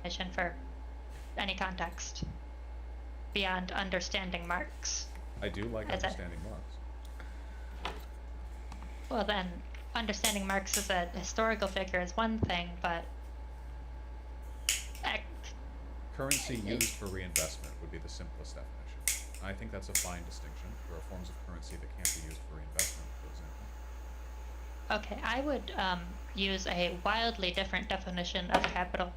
definition for any context beyond understanding Marx. I do like As a, understanding Marx. well, then, understanding Marx as a historical figure is one thing, but Currency used for reinvestment would be the simplest definition. I think that's a fine distinction. There are forms of currency that can't be used for reinvestment, for example. okay, I would use a wildly different definition of capital,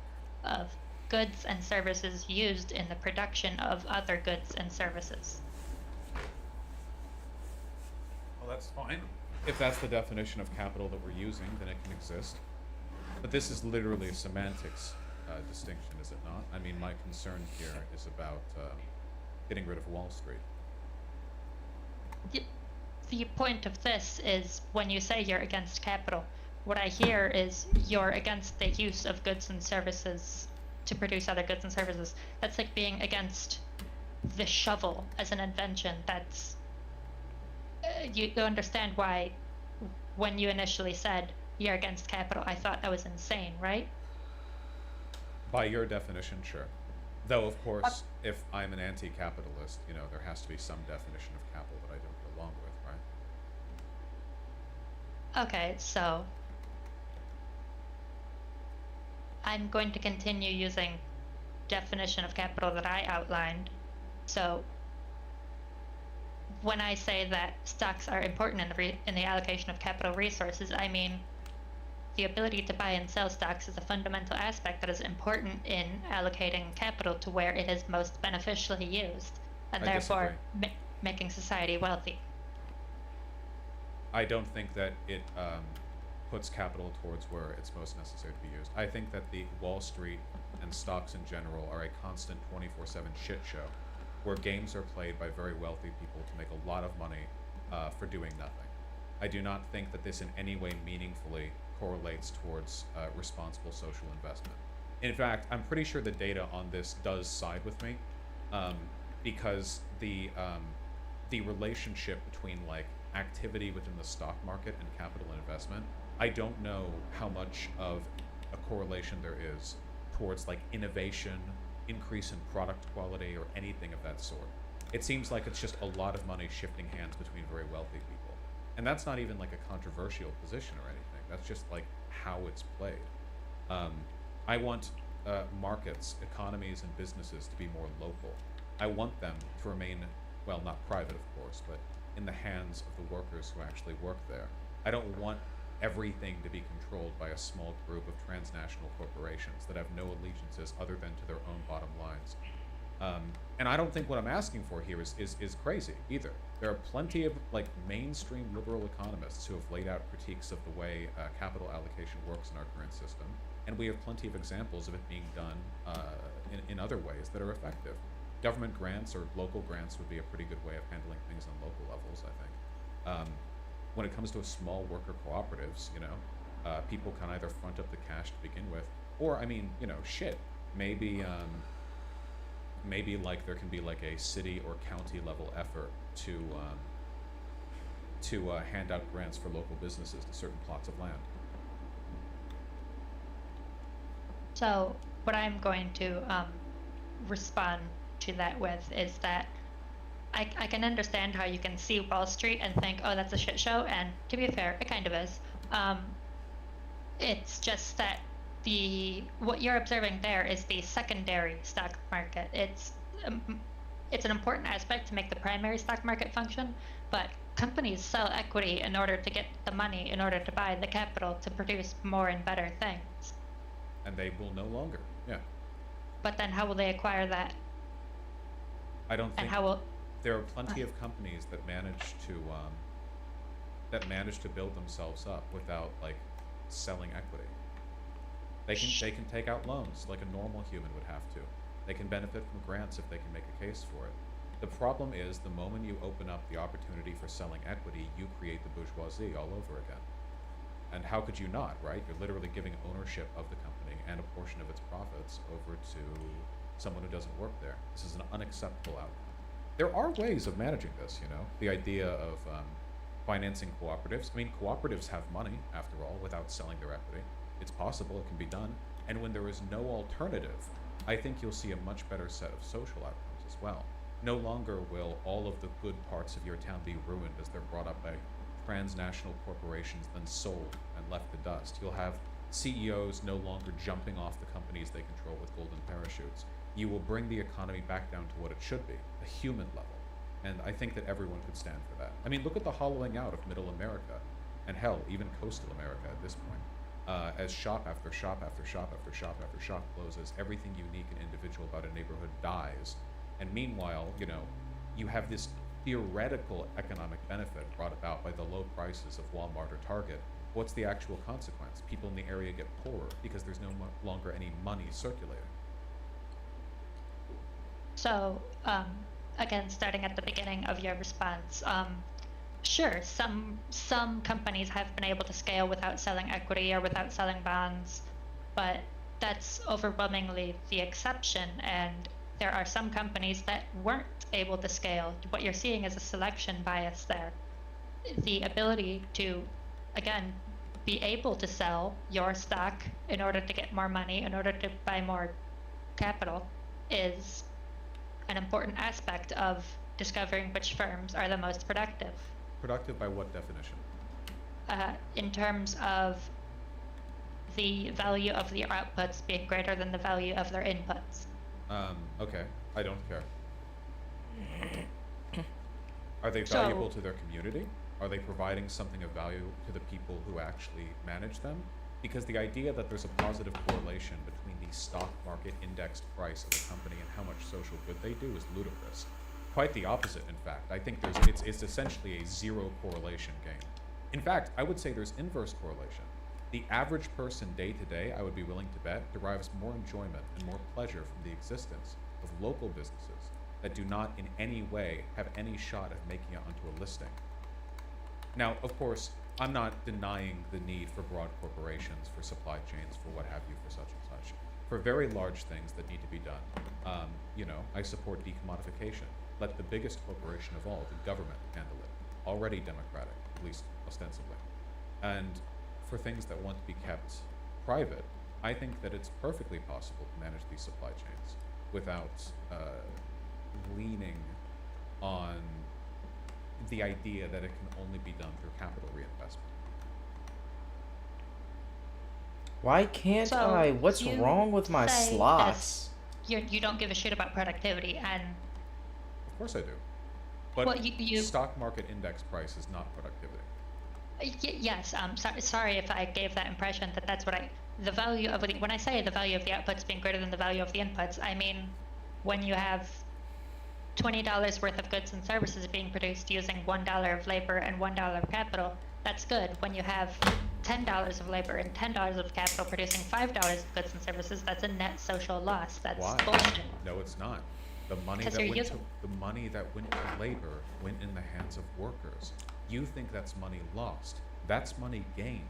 of goods and services used in the production of other goods and services. Well, that's fine. If that's the definition of capital that we're using, then it can exist. But this is literally a semantics distinction, is it not? I mean, my concern here is about getting rid of Wall Street. The point of this is when you say you're against capital, what I hear is you're against the use of goods and services to produce other goods and services. That's like being against the shovel as an invention. That's you understand why when you initially said you're against capital, I thought that was insane, right? By your definition, sure. Though, of course, if I'm an anti-capitalist, there has to be some definition of capital that I don't go along with, right? Okay, so I'm going to continue using definition of capital that I outlined. So when I say that stocks are important in the allocation of capital resources, I mean the ability to buy and sell stocks is a fundamental aspect that is important in allocating capital to where it is most beneficially used, and therefore making society wealthy. I don't think that it puts capital towards where it's most necessary to be used. I think that the Wall Street and stocks in general are a constant 24/7 shit show where games are played by very wealthy people to make a lot of money for doing nothing. I do not think that this in any way meaningfully correlates towards responsible social investment. In fact, I'm pretty sure the data on this does side with me, because the relationship between like activity within the stock market and capital investment, I don't know how much of a correlation there is towards like innovation, increase in product quality, or anything of that sort. It seems like it's just a lot of money shifting hands between very wealthy people. And that's not even like a controversial position or anything. That's just like how it's played. I want markets, economies, and businesses to be more local. I want them to remain, well, not private, of course, but in the hands of the workers who actually work there. I don't want everything to be controlled by a small group of transnational corporations that have no allegiances other than to their own bottom lines. And I don't think what I'm asking for here is crazy either. There are plenty of like mainstream liberal economists who have laid out critiques of the way capital allocation works in our current system, and we have plenty of examples of it being done in other ways that are effective. Government grants or local grants would be a pretty good way of handling things on local levels, I think. When it comes to small worker cooperatives, people can either front up the cash to begin with, or, I mean, shit, maybe like there can be like a city or county level effort to hand out grants for local businesses to certain plots of land. So what I'm going to respond to that with is that I can understand how you can see Wall Street and think, oh, that's a shit show, and to be fair, it kind of is. It's just that what you're observing there is the secondary stock market. It's an important aspect to make the primary stock market function, but companies sell equity in order to get the money, in order to buy the capital to produce more and better things. And they will no longer, yeah. But then how will they acquire that? I don't think. And how will... There are plenty of companies that manage to build themselves up without like selling equity. They can take out loans like a normal human would have to. They can benefit from grants if they can make a case for it. The problem is the moment you open up the opportunity for selling equity, you create the bourgeoisie all over again. And how could you not, right? You're literally giving ownership of the company and a portion of its profits over to someone who doesn't work there. This is an unacceptable outcome. There are ways of managing this, the idea of financing cooperatives. I mean, cooperatives have money, after all, without selling their equity. It's possible, it can be done. And when there is no alternative, I think you'll see a much better set of social outcomes as well. No longer will all of the good parts of your town be ruined as they're brought up by transnational corporations, then sold and left to dust. You'll have CEOs no longer jumping off the companies they control with golden parachutes. You will bring the economy back down to what it should be, a human level. And I think that everyone could stand for that. I mean, look at the hollowing out of middle America, and hell, even coastal America at this point. As shop after shop after shop after shop after shop closes, everything unique and individual about a neighborhood dies. And meanwhile, you have this theoretical economic benefit brought about by the low prices of Walmart or Target. What's the actual consequence? People in the area get poorer because there's no longer any money circulating. So, again, starting at the beginning of your response, sure, some companies have been able to scale without selling equity or without selling bonds, but that's overwhelmingly the exception, and there are some companies that weren't able to scale. What you're seeing is a selection bias there. The ability to, again, be able to sell your stock in order to get more money, in order to buy more capital, is an important aspect of discovering which firms are the most productive. Productive by what definition? In terms of the value of their outputs being greater than the value of their inputs. Okay, I don't care. Are they valuable to their community? Are they providing something of value to the people who actually manage them? Because the idea that there's a positive correlation between the stock market indexed price of a company and how much social good they do is ludicrous. Quite the opposite, in fact. I think it's essentially a zero correlation game. In fact, I would say there's inverse correlation. The average person day to day, I would be willing to bet, derives more enjoyment and more pleasure from the existence of local businesses that do not in any way have any shot of making it onto a listing. Now, of course, I'm not denying the need for broad corporations, for supply chains, for what have you, for such and such. For very large things that need to be done, I support decommodification. Let the biggest corporation of all, the government, handle it. Already democratic, at least ostensibly. And for things that want to be kept private, I think that it's perfectly possible to manage these supply chains without leaning on the idea that it can only be done through capital reinvestment. Why can't I? What's wrong with my slots? You don't give a shit about productivity, and of course I do. But stock market index price is not productivity. Yes. Sorry if I gave that impression that that's what the value of when I say the value of the outputs being greater than the value of the inputs, I mean when you have $20 worth of goods and services being produced using $1 of labor and $1 of capital, that's good. When you have $10 of labor and $10 of capital producing $5 of goods and services, that's a net social loss. That's bullshit. No, it's not. The money that went to labor went in the hands of workers. You think that's money lost. That's money gained.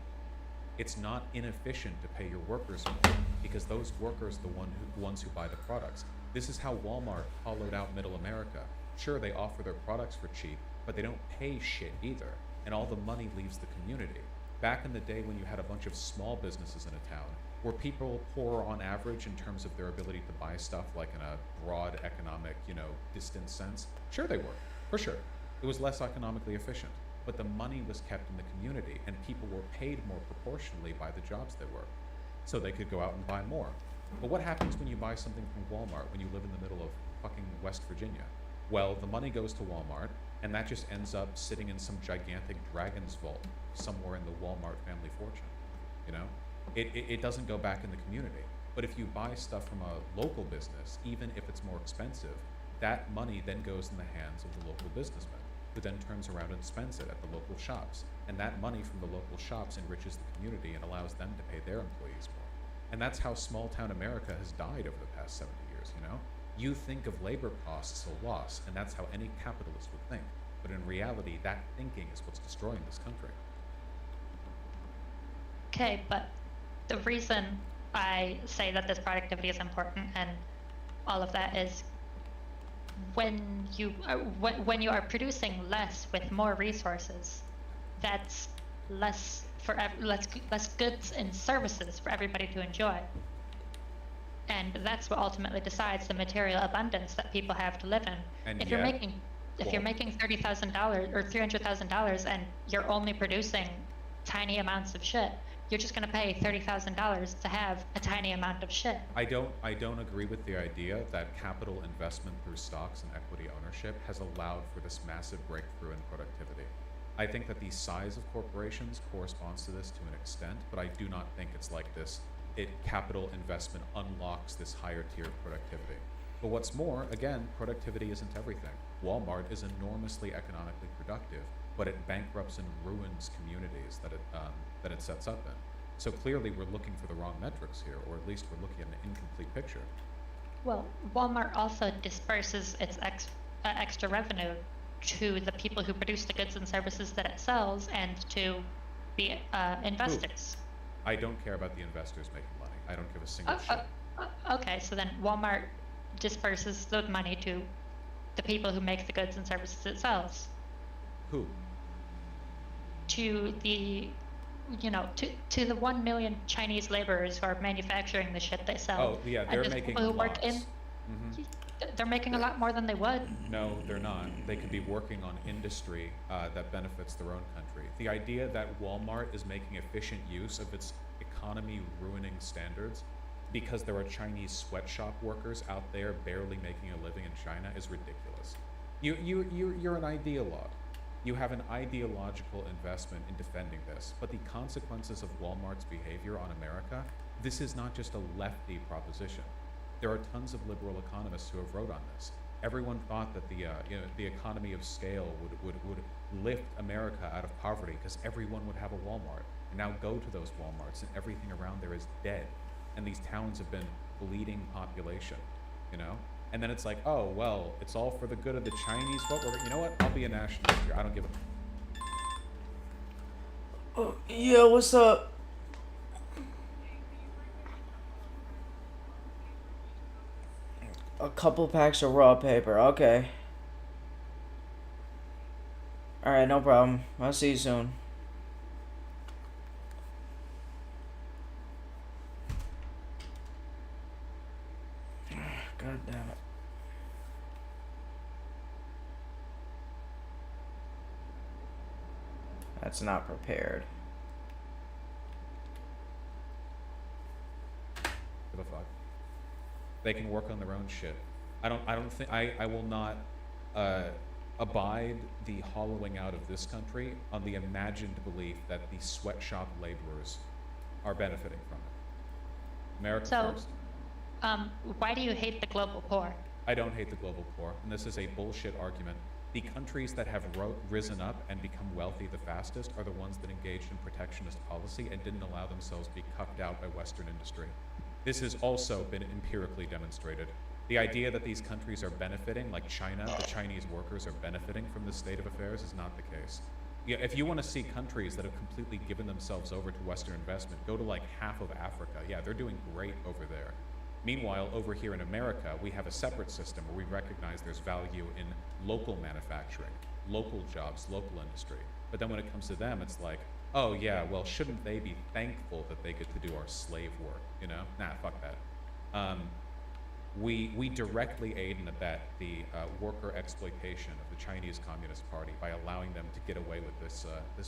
It's not inefficient to pay your workers more because those workers are the ones who buy the products. This is how Walmart hollowed out middle America. Sure, they offer their products for cheap, but they don't pay shit either, and all the money leaves the community. Back in the day when you had a bunch of small businesses in a town, were people poor on average in terms of their ability to buy stuff like in a broad economic, distant sense? Sure they were, for sure. It was less economically efficient, but the money was kept in the community and people were paid more proportionally by the jobs they worked, so they could go out and buy more. But what happens when you buy something from Walmart when you live in the middle of fucking West Virginia? Well, the money goes to Walmart, and that just ends up sitting in some gigantic dragon's vault somewhere in the Walmart family fortune. It doesn't go back in the community. But if you buy stuff from a local business, even if it's more expensive, that money then goes in the hands of the local businessman, who then turns around and spends it at the local shops. And that money from the local shops enriches the community and allows them to pay their employees more. And that's how small town America has died over the past 70 years, You think of labor costs a loss, and that's how any capitalist would think. But in reality, that thinking is what's destroying this country. Okay, but the reason I say that this productivity is important and all of that is when you are producing less with more resources, that's less goods and services for everybody to enjoy. And that's what ultimately decides the material abundance that people have to live in. And If yet, you're making $30,000 or $300,000 and you're only producing tiny amounts of shit, you're just gonna pay $30,000 to have a tiny amount of shit. I don't agree with the idea that capital investment through stocks and equity ownership has allowed for this massive breakthrough in productivity. I think that the size of corporations corresponds to this to an extent, but I do not think it's like this. Capital investment unlocks this higher tier of productivity. But what's more, again, productivity isn't everything. Walmart is enormously economically productive, but it bankrupts and ruins communities that it sets up in. So clearly we're looking for the wrong metrics here, or at least we're looking at an incomplete picture. Well, Walmart also disperses its extra revenue to the people who produce the goods and services that it sells and to the investors. I don't care about the investors making money. I don't give a single shit. Okay, so then Walmart disperses the money to the people who make the goods and services it sells. Who? To the, to the 1 million Chinese laborers who are manufacturing the shit they sell. Oh, yeah, they're making people who lots. work in. They're making a lot more than they would. No, they're not. They could be working on industry that benefits their own country. The idea that Walmart is making efficient use of its economy-ruining standards because there are Chinese sweatshop workers out there barely making a living in China is ridiculous. You're an ideologue. You have an ideological investment in defending this, but the consequences of Walmart's behavior on America, this is not just a lefty proposition. There are tons of liberal economists who have wrote on this. Everyone thought that the economy of scale would lift America out of poverty because everyone would have a Walmart. And now go to those Walmarts and everything around there is dead. And these towns have been bleeding population, And then it's like, oh, well, it's all for the good of the Chinese. You know what? I'll be a nationalist here. I don't give a... Oh, yeah, what's up? A couple packs of raw paper, okay. Alright, no problem. I'll see you soon. God damn it. That's not prepared. Give a fuck. They can work on their own shit. I don't think I will not abide the hollowing out of this country on the imagined belief that the sweatshop laborers are benefiting from it. America first. Why do you hate the global poor? I don't hate the global poor, and this is a bullshit argument. The countries that have risen up and become wealthy the fastest are the ones that engaged in protectionist policy and didn't allow themselves to be cuffed out by Western industry. This has also been empirically demonstrated. The idea that these countries are benefiting, like China, the Chinese workers are benefiting from this state of affairs is not the case. Yeah, if you want to see countries that have completely given themselves over to Western investment, go to like half of Africa. Yeah, they're doing great over there. Meanwhile, over here in America, we have a separate system where we recognize there's value in local manufacturing, local jobs, local industry. But then when it comes to them, it's like, oh yeah, well, shouldn't they be thankful that they get to do our slave work, Nah, fuck that. We directly aid and abet the worker exploitation of the Chinese Communist Party by allowing them to get away with this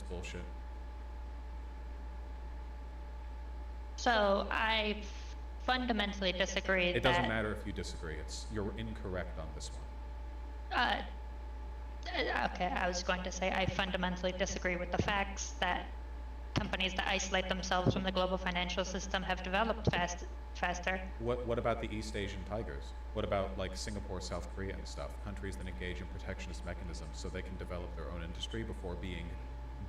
bullshit. So I fundamentally disagree. It doesn't matter if you disagree. You're incorrect on this one. Okay, I was going to say I fundamentally disagree with the facts that companies that isolate themselves from the global financial system have developed faster. What about the East Asian tigers? What about like Singapore, South Korea and stuff? Countries that engage in protectionist mechanisms so they can develop their own industry before being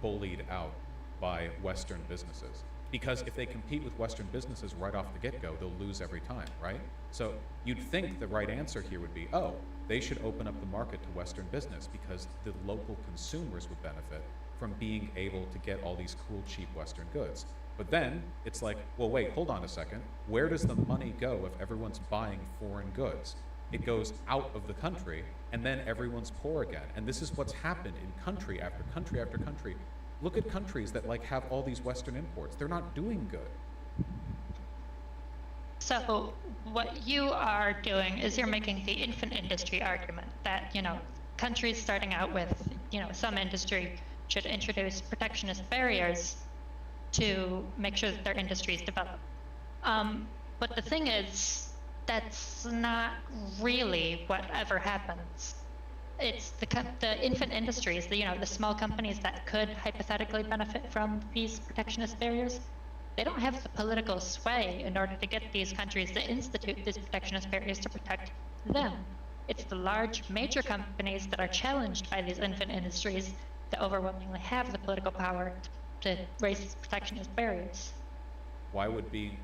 bullied out by Western businesses. Because if they compete with Western businesses right off the get-go, they'll lose every time, right? So you'd think the right answer here would be, oh, they should open up the market to Western business because the local consumers would benefit from being able to get all these cool, cheap Western goods. But then it's like, well, wait, hold on a second. Where does the money go if everyone's buying foreign goods? It goes out of the country, and then everyone's poor again. And this is what's happened in country after country after country. Look at countries that have all these Western imports. They're not doing good. So what you are doing is you're making the infant industry argument that, countries starting out with, some industry should introduce protectionist barriers to make sure that their industries develop. But the thing is, that's not really what ever happens. It's the infant industries, the small companies that could hypothetically benefit from these protectionist barriers. They don't have the political sway in order to get these countries to institute these protectionist barriers to protect them. It's the large major companies that are challenged by these infant industries that overwhelmingly have the political power to raise these protectionist barriers. Why would a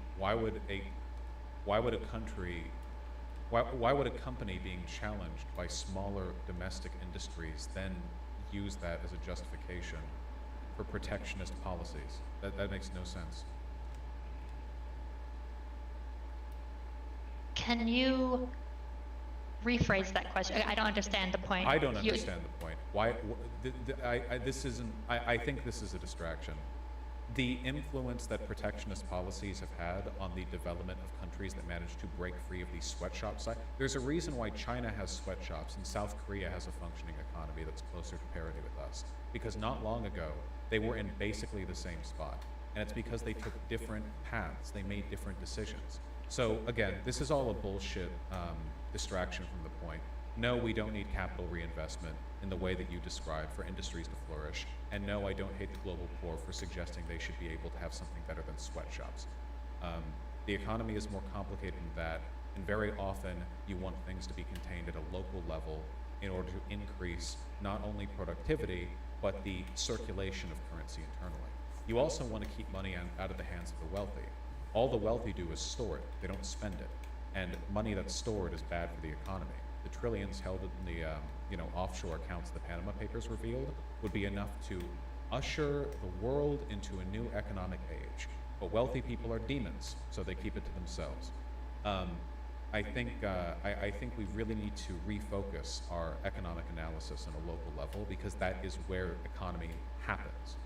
company being challenged by smaller domestic industries then use that as a justification for protectionist policies? That makes no sense. Can you rephrase that question? I don't understand the point. I don't understand the point. Why? This isn't. I think this is a distraction. The influence that protectionist policies have had on the development of countries that manage to break free of these sweatshop sites. There's a reason why China has sweatshops and South Korea has a functioning economy that's closer to parity with us. Because not long ago, they were in basically the same spot. And it's because they took different paths. They made different decisions. So again, this is all a bullshit distraction from the point. No, we don't need capital reinvestment in the way that you described for industries to flourish. And no, I don't hate the global poor for suggesting they should be able to have something better than sweatshops. The economy is more complicated than that, and very often you want things to be contained at a local level in order to increase not only productivity, but the circulation of currency internally. You also want to keep money out of the hands of the wealthy. All the wealthy do is store it, they don't spend it. And money that's stored is bad for the economy. The trillions held in the offshore accounts the Panama Papers revealed would be enough to usher the world into a new economic age. But wealthy people are demons, so they keep it to themselves. I think we really need to refocus our economic analysis on a local level, because that is where economy happens,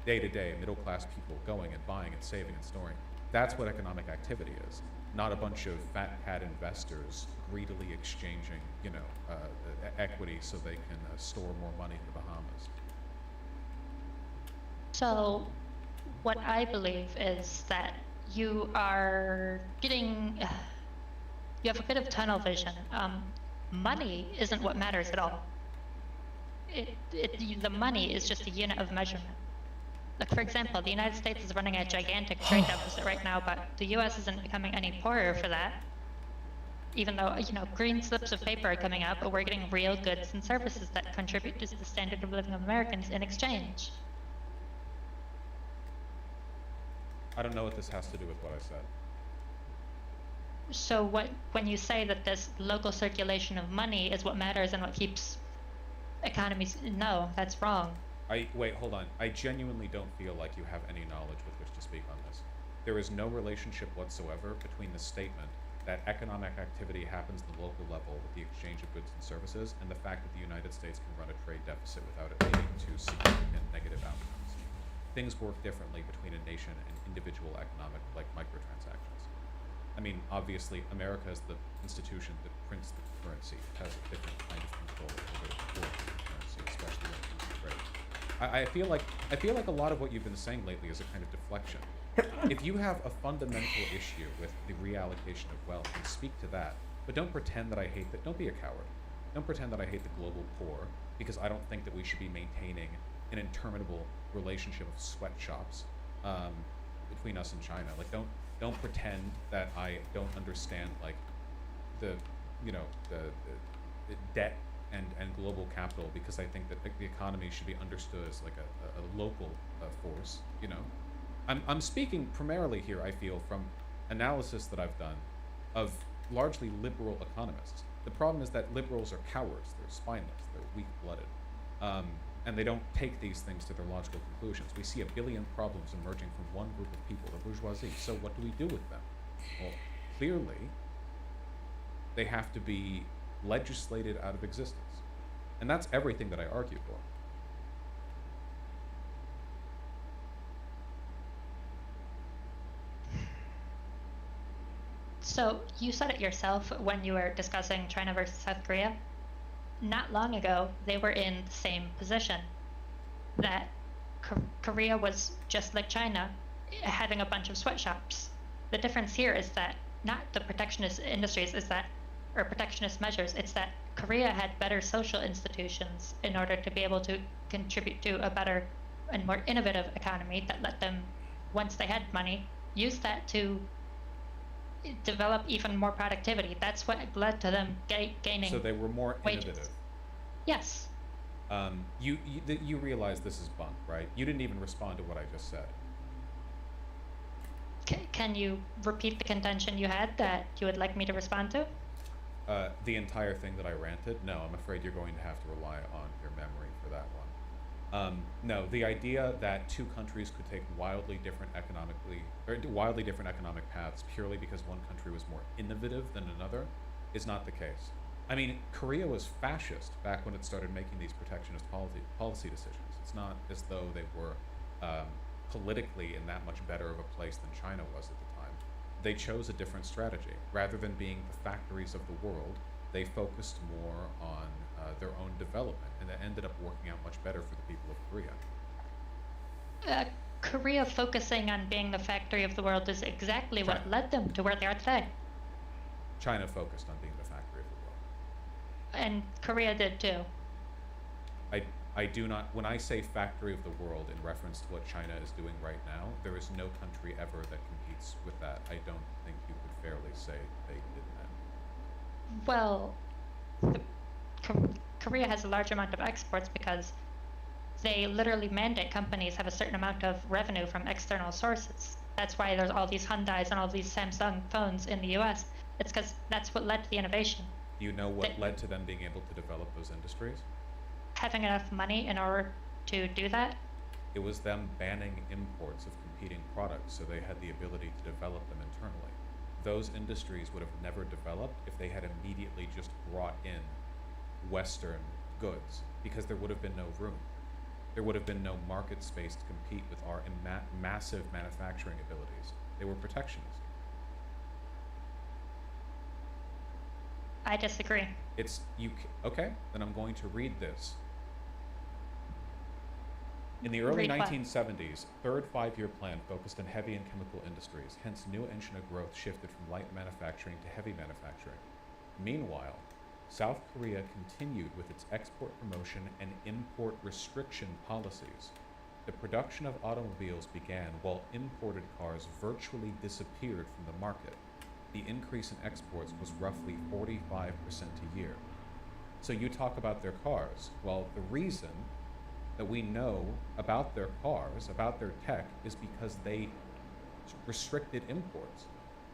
day to day, middle class people going and buying and saving and storing. That's what economic activity is, not a bunch of fat cat investors greedily exchanging, equity so they can store more money in the Bahamas. So, what I believe is that you are getting, you have a bit of tunnel vision. Money isn't what matters at all. The money is just a unit of measurement. Like, for example, the United States is running a gigantic trade deficit right now, but the US isn't becoming any poorer for that. Even though, green slips of paper are coming out, but we're getting real goods and services that contribute to the standard of living of Americans in exchange. I don't know what this has to do with what I said. So when you say that this local circulation of money is what matters and what keeps economies, no, that's wrong. Wait, hold on. I genuinely don't feel like you have any knowledge with which to speak on this. There is no relationship whatsoever between the statement that economic activity happens at the local level with the exchange of goods and services and the fact that the United States can run a trade deficit without it leading to significant negative outcomes. Things work differently between a nation and individual economic, like microtransactions. I mean, obviously, America is the institution that prints the currency. It has a different kind of control over the currency, especially when it comes to trade. I feel like a lot of what you've been saying lately is a kind of deflection. If you have a fundamental issue with the reallocation of wealth, then speak to that. But don't pretend that I hate that. Don't be a coward. Don't pretend that I hate the global poor, because I don't think that we should be maintaining an interminable relationship of sweatshops between us and China. Like, don't pretend that I don't understand the debt and global capital, because I think that the economy should be understood as like a local force. I'm speaking primarily here, I feel, from analysis that I've done of largely liberal economists. The problem is that liberals are cowards, they're spineless, they're weak-blooded, and they don't take these things to their logical conclusions. We see a billion problems emerging from one group of people, the bourgeoisie. So what do we do with them? Well, clearly, they have to be legislated out of existence. And that's everything that I argue for. So you said it yourself when you were discussing China versus South Korea. Not long ago, they were in the same position. That Korea was just like China, having a bunch of sweatshops. The difference here is that not the protectionist industries is that, or protectionist measures, it's that Korea had better social institutions in order to be able to contribute to a better and more innovative economy that let them, once they had money, use that to develop even more productivity. That's what led to them gaining. So they were more wages. innovative. Yes. You realize this is bunk, right? You didn't even respond to what I just said. Can you repeat the contention you had that you would like me to respond to? The entire thing that I ranted? No, I'm afraid you're going to have to rely on your memory for that one. No, the idea that two countries could take wildly different economic paths purely because one country was more innovative than another is not the case. I mean, Korea was fascist back when it started making these protectionist policy decisions. It's not as though they were politically in that much better of a place than China was at the time. They chose a different strategy. Rather than being the factories of the world, they focused more on their own development, and that ended up working out much better for the people of Korea. Korea focusing on being the factory of the world is exactly China. what led them to where they are today. China focused on being the factory of the world. And Korea did too. I do not, when I say factory of the world in reference to what China is doing right now, there is no country ever that competes with that. I don't think you could fairly say they did that. Well, Korea has a large amount of exports because they literally mandate companies have a certain amount of revenue from external sources. That's why there's all these Hyundais and all these Samsung phones in the US. It's because that's what led to the innovation. Do you know what led to them being able to develop those industries? Having enough money in order to do that? It was them banning imports of competing products so they had the ability to develop them internally. Those industries would have never developed if they had immediately just brought in Western goods, because there would have been no room. There would have been no market space to compete with our massive manufacturing abilities. They were protectionist. I disagree. Okay, then I'm going to read this. In the early 1970s, third five-year plan focused on heavy and chemical industries, hence new engine of growth shifted from light manufacturing to heavy manufacturing. Meanwhile, South Korea continued with its export promotion and import restriction policies. The production of automobiles began while imported cars virtually disappeared from the market. The increase in exports was roughly 45% a year. So you talk about their cars. Well, the reason that we know about their cars, about their tech, is because they restricted imports.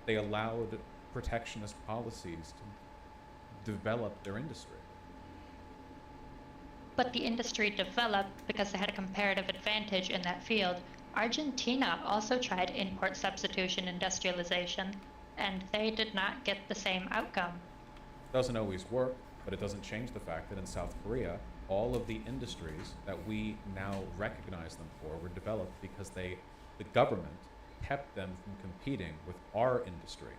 They allowed protectionist policies to develop their industry. But the industry developed because they had a comparative advantage in that field. Argentina also tried import substitution industrialization, and they did not get the same outcome. Doesn't always work, but it doesn't change the fact that in South Korea, all of the industries that we now recognize them for were developed because the government kept them from competing with our industry.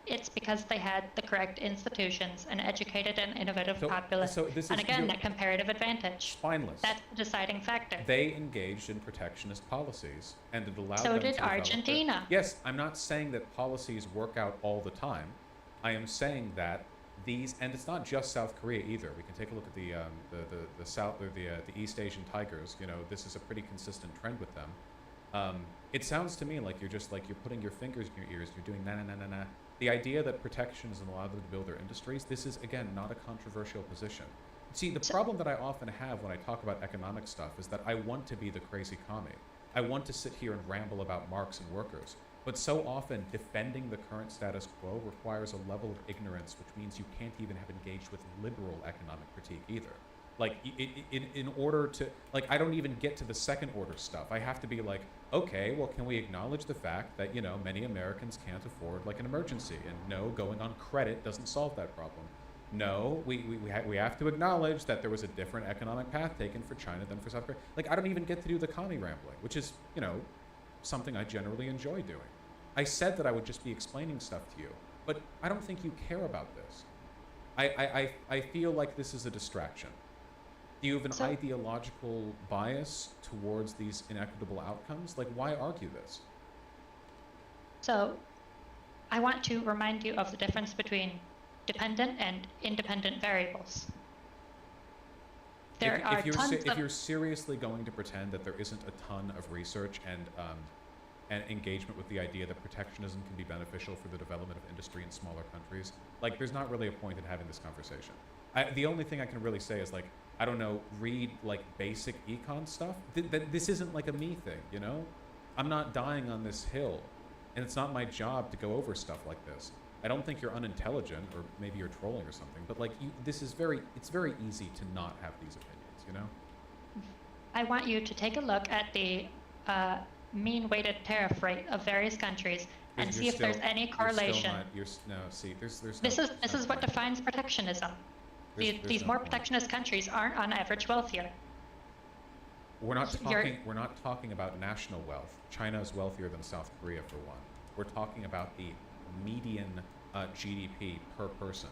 It's because they had the correct institutions, an educated and innovative populace, so this and is again, that comparative advantage. Spineless. That's the deciding factor. They engaged in protectionist policies, and it allowed So them did to develop Argentina. Yes, I'm not saying that policies work out all the time. I am saying that these, and it's not just South Korea either. We can take a look at the South or the East Asian tigers. You know, this is a pretty consistent trend with them. It sounds to me like you're putting your fingers in your ears. You're doing na na na na na. The idea that protections allow them to build their industries, this is, again, not a controversial position. See, the problem that I often have when I talk about economic stuff is that I want to be the crazy commie. I want to sit here and ramble about Marx and workers. But so often, defending the current status quo requires a level of ignorance, which means you can't even have engaged with liberal economic critique either. Like, in order to, like, I don't even get to the second order stuff. I have to be like, okay, well, can we acknowledge the fact that, you know, many Americans can't afford, like, an emergency? And no, going on credit doesn't solve that problem. No, we have to acknowledge that there was a different economic path taken for China than for South Korea. Like, I don't even get to do the commie rambling, which is, you know, something I generally enjoy doing. I said that I would just be explaining stuff to you, but I don't think you care about this. I feel like this is a distraction. Do you have an So- ideological bias towards these inequitable outcomes? Like, why argue this? So, I want to remind you of the difference between dependent and independent variables. There are tons if of... you're seriously going to pretend that there isn't a ton of research and engagement with the idea that protectionism can be beneficial for the development of industry in smaller countries, like, there's not really a point in having this conversation. The only thing I can really say is, like, I don't know, read, like, basic econ stuff. This isn't, like, a me thing, you know? I'm not dying on this hill, and it's not my job to go over stuff like this. I don't think you're unintelligent, or maybe you're trolling or something, but, like, it's very easy to not have these opinions, you know? I want you to take a look at the mean weighted tariff rate of various countries and see if there's any correlation. There's This is what defines protectionism. These more protectionist countries aren't on average wealthier. We're not talking about national wealth. China is wealthier than South Korea, for one. We're talking about the median GDP per person,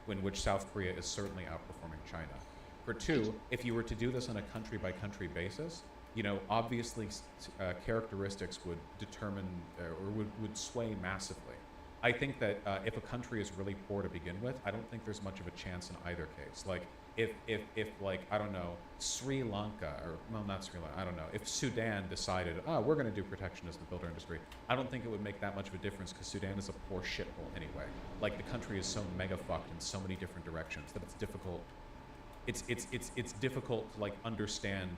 in which South Korea is certainly outperforming China. For two, if you were to do this on a country-by-country basis, you know, obviously characteristics would determine or would sway massively. I think that if a country is really poor to begin with, I don't think there's much of a chance in either case. Like, if like, I don't know, Sri Lanka, or, well, not Sri Lanka, I don't know, if Sudan decided, oh, we're going to do protectionism in the builder industry, I don't think it would make that much of a difference, because Sudan is a poor shithole anyway. Like, the country is so mega fucked in so many different directions that it's difficult. It's difficult to, like, understand,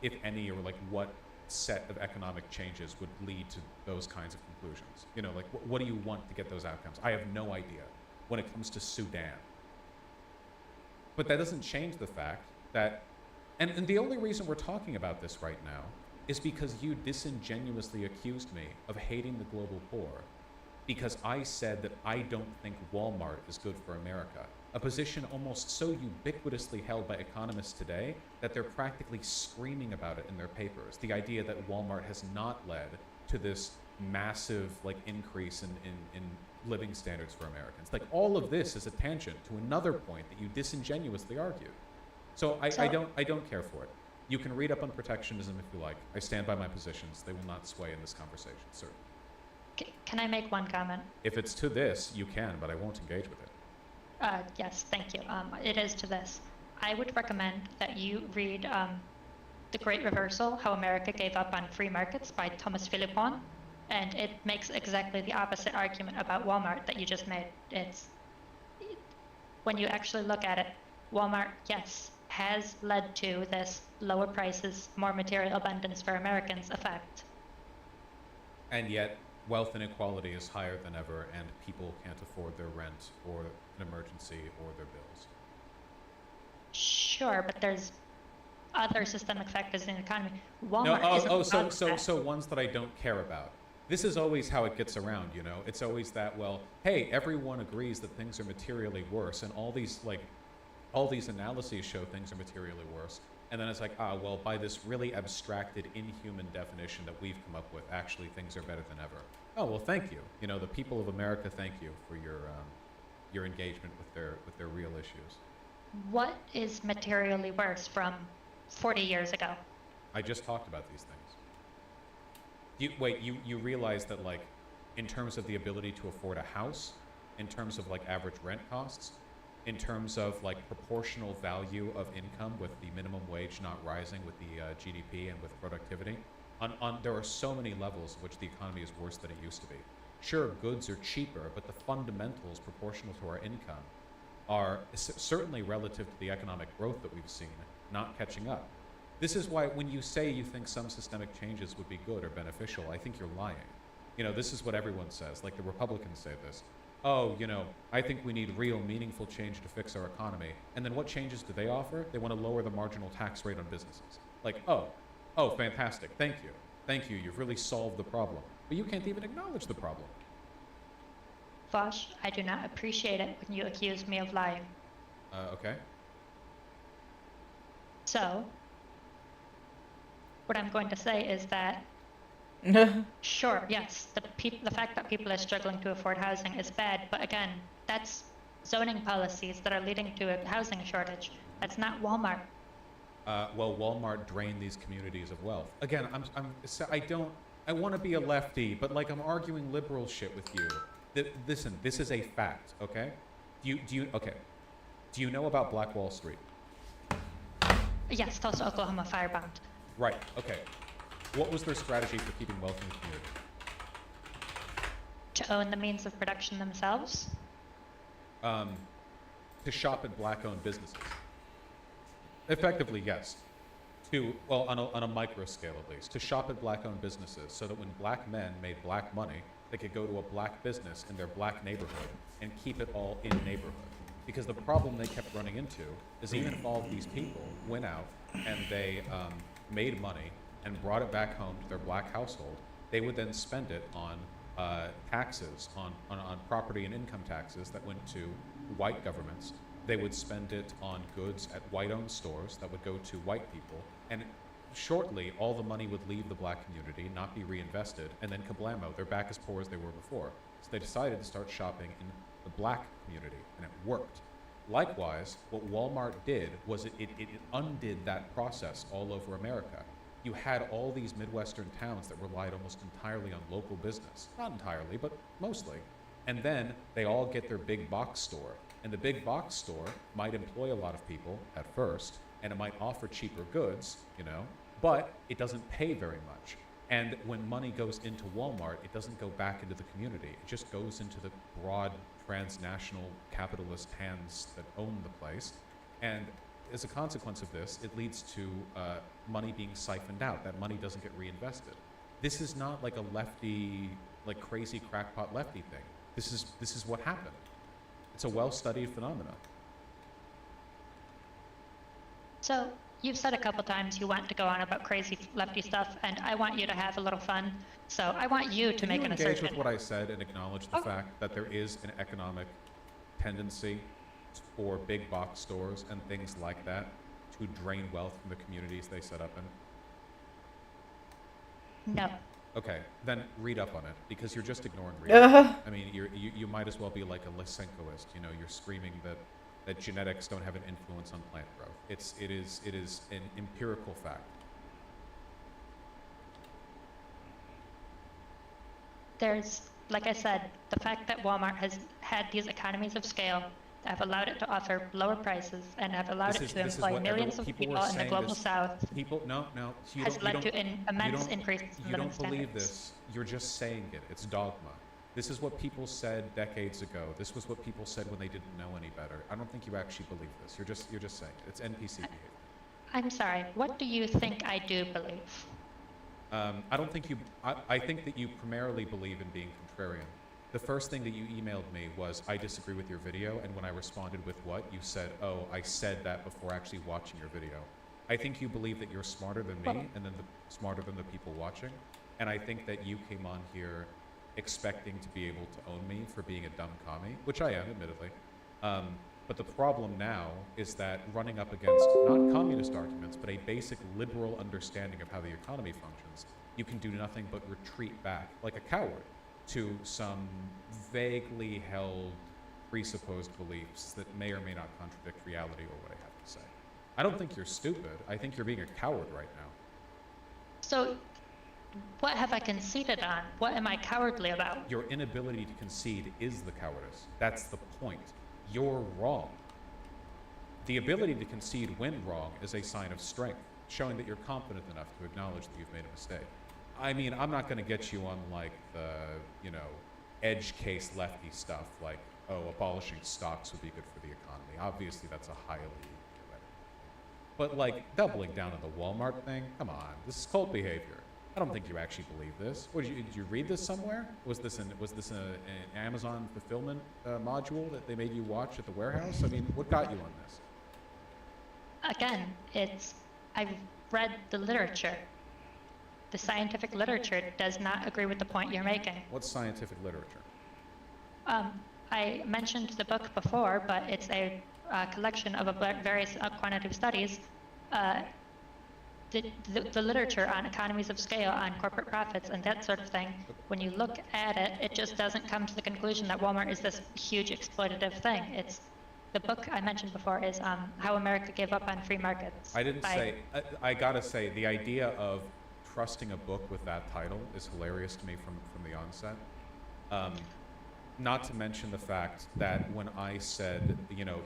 if any, or, like, what set of economic changes would lead to those kinds of conclusions. You know, like, what do you want to get those outcomes? I have no idea when it comes to Sudan. But that doesn't change the fact that, and the only reason we're talking about this right now is because you disingenuously accused me of hating the global poor because I said that I don't think Walmart is good for America. A position almost so ubiquitously held by economists today that they're practically screaming about it in their papers. The idea that Walmart has not led to this massive, like, increase in living standards for Americans. Like, all of this is a tangent to another point that you disingenuously argued. So I don't care for it. You can read up on protectionism if you like. I stand by my positions. They will not sway in this conversation, certainly. Can I make one comment? If it's to this, you can, but I won't engage with it. Yes, thank you. It is to this. I would recommend that you read The Great Reversal, How America Gave Up on Free Markets by Thomas Philippon, and it makes exactly the opposite argument about Walmart that you just made. When you actually look at it, Walmart, yes, has led to this lower prices, more material abundance for Americans effect. And yet, wealth inequality is higher than ever, and people can't afford their rent or an emergency or their bills. Sure, but there's other systemic factors in the economy. Walmart so ones that I don't care about. This is always how it gets around, you know? It's always that, well, hey, everyone agrees that things are materially worse, and all these analyses show things are materially worse. And then it's like, well, by this really abstracted, inhuman definition that we've come up with, actually things are better than ever. Oh, well, thank you. You know, the people of America, thank you for your engagement with their real issues. What is materially worse from 40 years ago? I just talked about these things. You realize that, like, in terms of the ability to afford a house, in terms of, like, average rent costs, in terms of, like, proportional value of income with the minimum wage not rising with the GDP and with productivity, there are so many levels in which the economy is worse than it used to be. Sure, goods are cheaper, but the fundamentals proportional to our income are certainly relative to the economic growth that we've seen, not catching up. This is why when you say you think some systemic changes would be good or beneficial, I think you're lying. You know, this is what everyone says, like the Republicans say this. Oh, you know, I think we need real, meaningful change to fix our economy. And then what changes do they offer? They want to lower the marginal tax rate on businesses. Like, oh, fantastic, thank you, you've really solved the problem. But you can't even acknowledge the problem. Vosh, I do not appreciate it when you accuse me of lying. Okay. So, what I'm going to say is that Sure, yes, the fact that people are struggling to afford housing is bad, but again, that's zoning policies that are leading to a housing shortage. That's not Walmart. Well, Walmart drained these communities of wealth. Again, I want to be a lefty, but like I'm arguing liberal shit with you. Listen, this is a fact, okay? Okay. Do you know about Black Wall Street? Yes, Tulsa, Oklahoma firebound. Right, okay. What was their strategy for keeping wealth in the community? To own the means of production themselves? To shop at black-owned businesses. Effectively, yes. Well, on a micro scale at least, to shop at black-owned businesses so that when black men made black money, they could go to a black business in their black neighborhood and keep it all in neighborhood. Because the problem they kept running into is even if all of these people went out and they made money and brought it back home to their black household, they would then spend it on taxes, on property and income taxes that went to white governments. They would spend it on goods at white-owned stores that would go to white people, and shortly all the money would leave the black community, not be reinvested, and then kablamo, they're back as poor as they were before. So they decided to start shopping in the black community, and it worked. Likewise, what Walmart did was it undid that process all over America. You had all these Midwestern towns that relied almost entirely on local business. Not entirely, but mostly. And then they all get their big box store. And the big box store might employ a lot of people at first, and it might offer cheaper goods, but it doesn't pay very much. And when money goes into Walmart, it doesn't go back into the community. It just goes into the broad transnational capitalist hands that own the place. And as a consequence of this, it leads to money being siphoned out. That money doesn't get reinvested. This is not like a lefty, like crazy crackpot lefty thing. This is what happened. It's a well-studied phenomenon. So you've said a couple times you want to go on about crazy lefty stuff, and I want you to have a little fun. So I want you to make an assertion. Engage with what I said and acknowledge the fact that there is an economic tendency for big box stores and things like that to drain wealth from the communities they set up in? No. Okay, then read up on it, because you're just ignoring reading. I mean, you might as well be like a Lysenkoist. You're screaming that genetics don't have an influence on plant growth. It is an empirical fact. There's, like I said, the fact that Walmart has had these economies of scale that have allowed it to offer lower prices and have allowed it to employ millions of people in the global south has led to immense increases in living standards. You don't believe this. You're just saying it. It's dogma. This is what people said decades ago. This was what people said when they didn't know any better. I don't think you actually believe this. You're just saying it. It's NPC behavior. I'm sorry. What do you think I do believe? I don't think you. I think that you primarily believe in being contrarian. The first thing that you emailed me was, I disagree with your video, and when I responded with what, you said, oh, I said that before actually watching your video. I think you believe that you're smarter than me, and then smarter than the people watching, and I think that you came on here expecting to be able to own me for being a dumb commie, which I am, admittedly. But the problem now is that running up against not communist arguments, but a basic liberal understanding of how the economy functions, you can do nothing but retreat back like a coward to some vaguely held presupposed beliefs that may or may not contradict reality or what I have to say. I don't think you're stupid. I think you're being a coward right now. So, what have I conceded on? What am I cowardly about? Your inability to concede is the cowardice. That's the point. You're wrong. The ability to concede when wrong is a sign of strength, showing that you're confident enough to acknowledge that you've made a mistake. I mean, I'm not going to get you on, like, the, edge case lefty stuff, like, oh, abolishing stocks would be good for the economy. Obviously, that's a highly theoretical. But, like, doubling down on the Walmart thing, come on, this is cult behavior. I don't think you actually believe this. Did you read this somewhere? Was this an Amazon fulfillment module that they made you watch at the warehouse? I mean, what got you on this? Again, I've read the literature. The scientific literature does not agree with the point you're making. What's scientific literature? I mentioned the book before, but it's a collection of various quantitative studies the literature on economies of scale, on corporate profits, and that sort of thing, when you look at it, it just doesn't come to the conclusion that Walmart is this huge exploitative thing. It's the book I mentioned before is How America Gave Up on Free Markets. I didn't say. I gotta say, the idea of trusting a book with that title is hilarious to me from the onset. Not to mention the fact that when I said,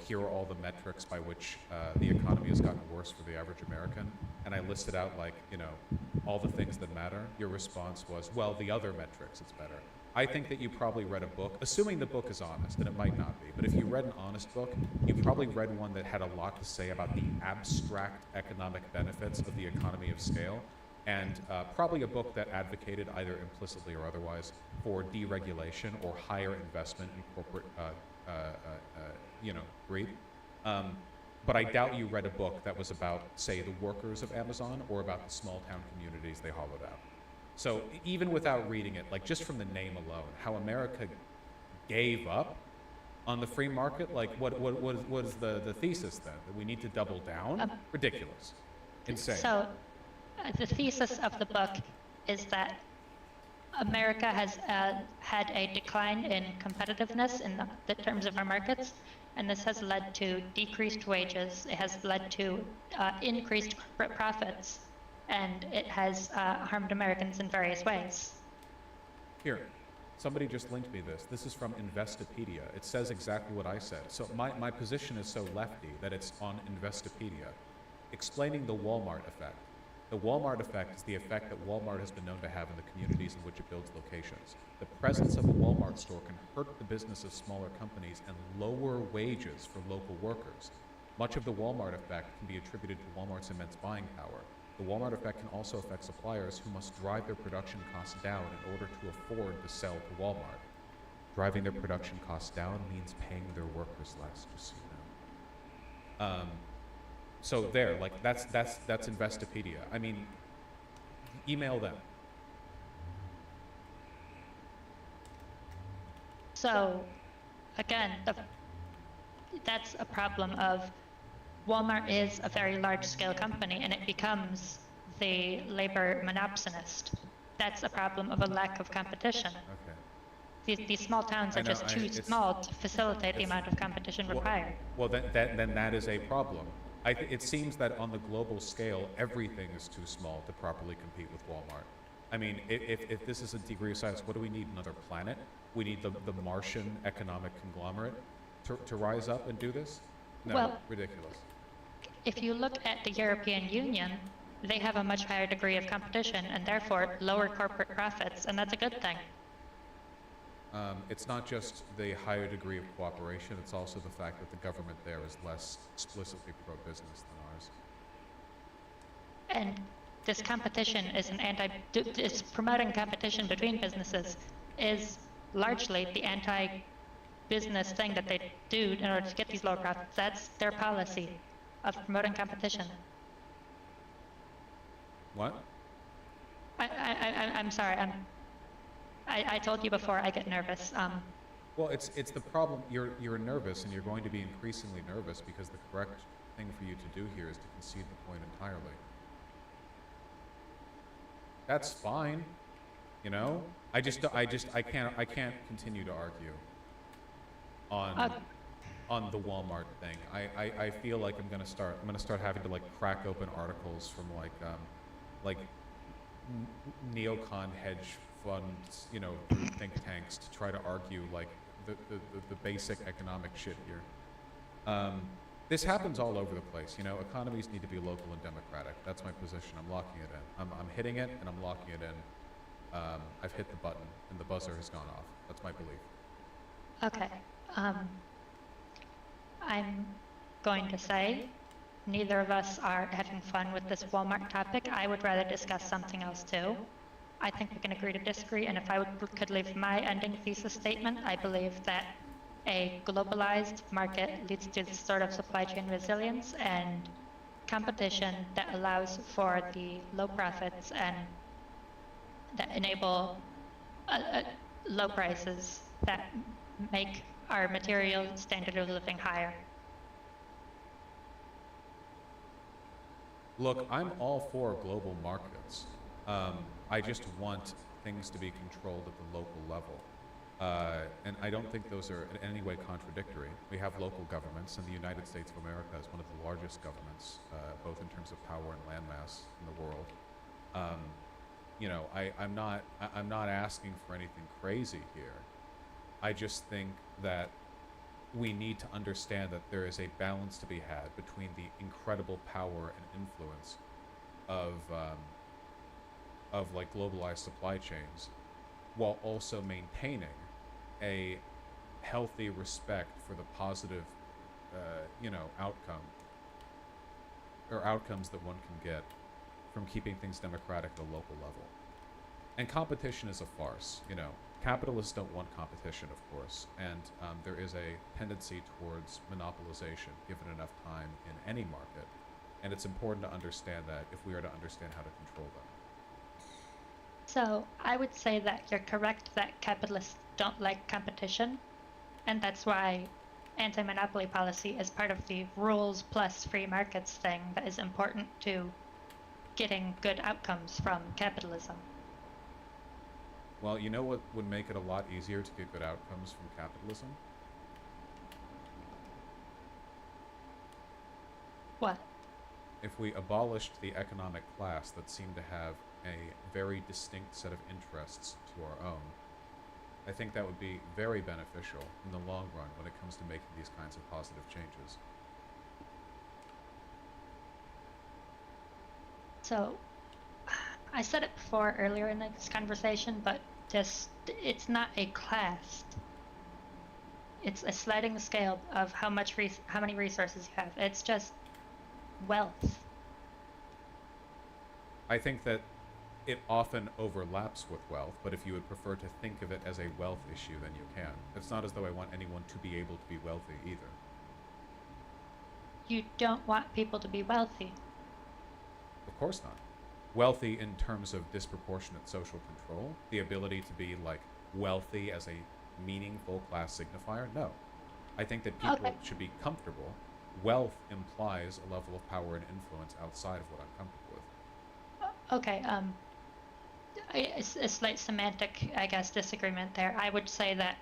here are all the metrics by which the economy has gotten worse for the average American, and I listed out all the things that matter, your response was, well, the other metrics, it's better. I think that you probably read a book, assuming the book is honest, and it might not be, but if you read an honest book, you probably read one that had a lot to say about the abstract economic benefits of the economy of scale, and probably a book that advocated, either implicitly or otherwise, for deregulation or higher investment in corporate, greed. But I doubt you read a book that was about, say, the workers of Amazon or about the small town communities they hollowed out. So even without reading it, just from the name alone, How America Gave Up on the Free Market, what is the thesis then? That we need to double down? Ridiculous. Insane. So the thesis of the book is that America has had a decline in competitiveness in the terms of our markets, and this has led to decreased wages. It has led to increased corporate profits, and it has harmed Americans in various ways. Here, somebody just linked me this. This is from Investopedia. It says exactly what I said. So my position is so lefty that it's on Investopedia, explaining the Walmart effect. The Walmart effect is the effect that Walmart has been known to have in the communities in which it builds locations. The presence of a Walmart store can hurt the business of smaller companies and lower wages for local workers. Much of the Walmart effect can be attributed to Walmart's immense buying power. The Walmart effect can also affect suppliers who must drive their production costs down in order to afford to sell to Walmart. Driving their production costs down means paying their workers less, just so you know. So there, that's Investopedia. I mean, email them. So, again, that's a problem of Walmart is a very large-scale company, and it becomes the labor monopsonist. That's a problem of a lack of competition. Okay. These small towns are just too small to facilitate the amount of competition required. Well, then that is a problem. It seems that on the global scale, everything is too small to properly compete with Walmart. I mean, if this is a degree of science, what do we need? Another planet? We need the Martian economic conglomerate to rise up and do this? No, well, ridiculous. If you look at the European Union, they have a much higher degree of competition and therefore lower corporate profits, and that's a good thing. It's not just the higher degree of cooperation, it's also the fact that the government there is less explicitly pro-business than ours. And this competition is it's promoting competition between businesses is largely the anti-business thing that they do in order to get these lower profits. That's their policy of promoting competition. What? I'm sorry. I told you before I get nervous. Well, it's the problem. You're nervous, and you're going to be increasingly nervous because the correct thing for you to do here is to concede the point entirely. That's fine, you know. I can't continue to argue on the Walmart thing. I feel like I'm gonna start having to crack open articles from neocon hedge funds, think tanks to try to argue the basic economic shit here. This happens all over the place. Economies need to be local and democratic. That's my position. I'm locking it in. I'm hitting it and I'm locking it in. I've hit the button and the buzzer has gone off. That's my belief. Okay. I'm going to say neither of us are having fun with this Walmart topic. I would rather discuss something else too. I think we can agree to disagree, and if I could leave my ending thesis statement, I believe that a globalized market leads to this sort of supply chain resilience and competition that allows for the low profits and that enable low prices that make our material standard of living higher. Look, I'm all for global markets. I just want things to be controlled at the local level. And I don't think those are in any way contradictory. We have local governments, and the United States of America is one of the largest governments, both in terms of power and landmass in the world. Um, I'm not asking for anything crazy here. I just think that we need to understand that there is a balance to be had between the incredible power and influence of like globalized supply chains, while also maintaining a healthy respect for the positive, outcome or outcomes that one can get from keeping things democratic at a local level. And competition is a farce. Capitalists don't want competition, of course, and there is a tendency towards monopolization given enough time in any market, and it's important to understand that if we are to understand how to control them. So I would say that you're correct that capitalists don't like competition, and that's why anti-monopoly policy is part of the rules plus free markets thing that is important to getting good outcomes from capitalism. Well, you know what would make it a lot easier to get good outcomes from capitalism? What? If we abolished the economic class that seemed to have a very distinct set of interests to our own, I think that would be very beneficial in the long run when it comes to making these kinds of positive changes. So, I said it before earlier in this conversation, but it's not a class. It's a sliding scale of how many resources you have. It's just wealth. I think that it often overlaps with wealth, but if you would prefer to think of it as a wealth issue, then you can. It's not as though I want anyone to be able to be wealthy either. You don't want people to be wealthy. Of course not. Wealthy in terms of disproportionate social control, the ability to be, like, wealthy as a meaningful class signifier? No. I think that people should be comfortable. Wealth implies a level of power and influence outside of what I'm comfortable with. Okay, a slight semantic, I guess, disagreement there. I would say that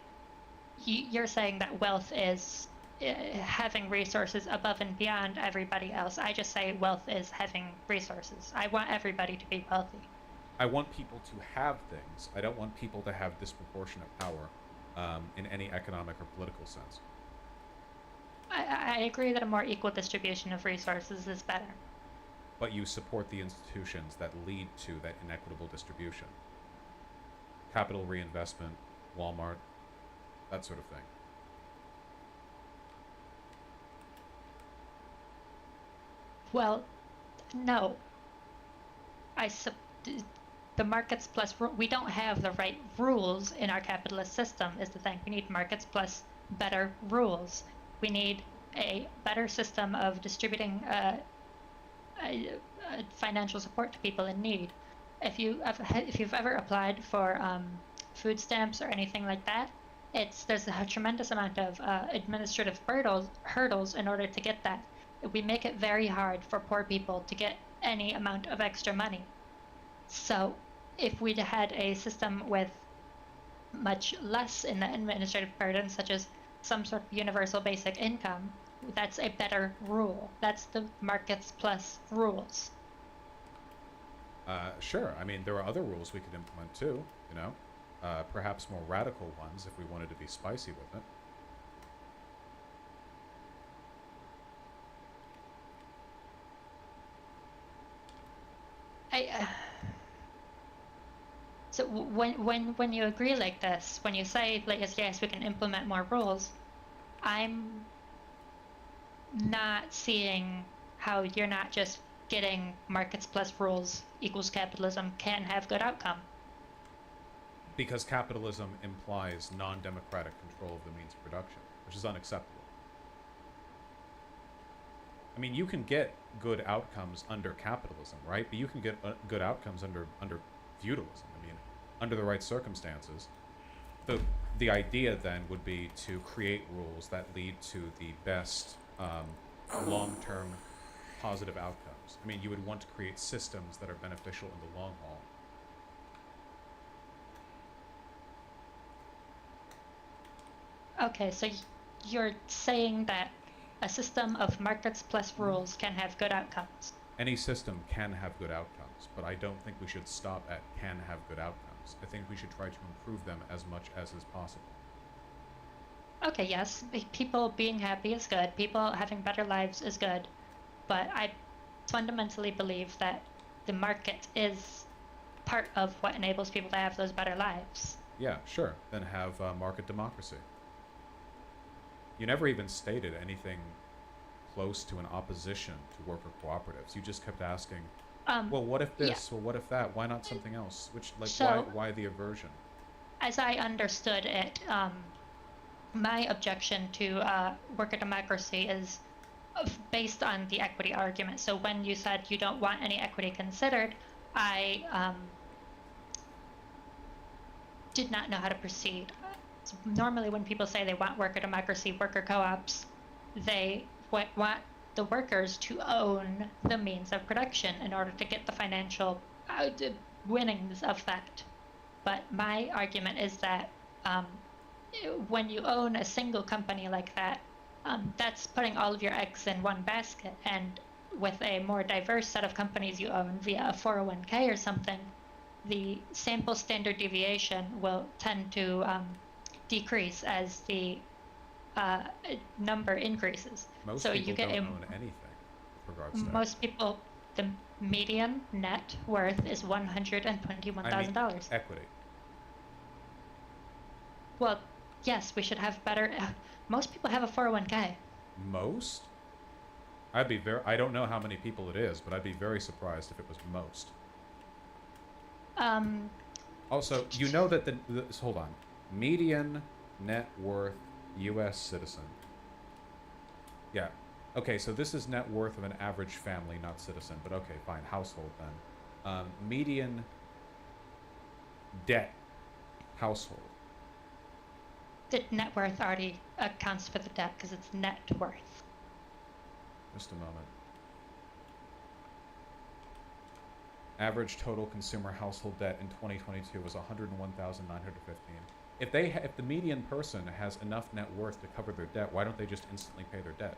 you're saying that wealth is having resources above and beyond everybody else. I just say wealth is having resources. I want everybody to be wealthy. I want people to have things. I don't want people to have disproportionate power in any economic or political sense. I agree that a more equal distribution of resources is better. But you support the institutions that lead to that inequitable distribution. Capital reinvestment, Walmart, that sort of thing. Well, no. The markets plus we don't have the right rules in our capitalist system is the thing. We need markets plus better rules. We need a better system of distributing financial support to people in need. If you've ever applied for food stamps or anything like that, there's a tremendous amount of administrative hurdles in order to get that. We make it very hard for poor people to get any amount of extra money. So if we'd had a system with much less in the administrative burden, such as some sort of universal basic income, that's a better rule. That's the markets plus rules. Sure. I mean, there are other rules we could implement too, perhaps more radical ones if we wanted to be spicy with it. So when you agree like this, when you say, like, yes, we can implement more rules, I'm not seeing how you're not just getting markets plus rules equals capitalism can have good outcome. Because capitalism implies non-democratic control of the means of production, which is unacceptable. I mean, you can get good outcomes under capitalism, right? But you can get good outcomes under feudalism. I mean, under the right circumstances. The idea then would be to create rules that lead to the best long-term positive outcomes. I mean, you would want to create systems that are beneficial in the long haul. Okay, so you're saying that a system of markets plus rules can have good outcomes. Any system can have good outcomes, but I don't think we should stop at can have good outcomes. I think we should try to improve them as much as is possible. Okay, yes, people being happy is good, people having better lives is good, but I fundamentally believe that the market is part of what enables people to have those better lives. Yeah, sure. Then have market democracy. You never even stated anything close to an opposition to worker cooperatives. You just kept asking, well, what if this? Yeah. Well, what if that? Why not something else? Which, like, so, why the aversion? As I understood it, my objection to worker democracy is based on the equity argument. So when you said you don't want any equity considered, I did not know how to proceed. So normally when people say they want worker democracy, worker co-ops, they want the workers to own the means of production in order to get the financial winnings of that. But my argument is that when you own a single company like that, that's putting all of your eggs in one basket. And with a more diverse set of companies you own via a 401k or something, the sample standard deviation will tend to decrease as the number increases. Most so people you get don't own anything with regards to that. Most people, the median net worth is $121,000. I mean, equity. Well, yes, we should have better. Most people have a 401k. Most? I don't know how many people it is, but I'd be very surprised if it was most. Also, you know that hold on. Median net worth U.S. citizen. Yeah. Okay, so this is net worth of an average family, not citizen, but okay, fine. Household then. Median debt household. The net worth already accounts for the debt because it's net worth. Just a moment. Average total consumer household debt in 2022 was $101,915. If the median person has enough net worth to cover their debt, why don't they just instantly pay their debt?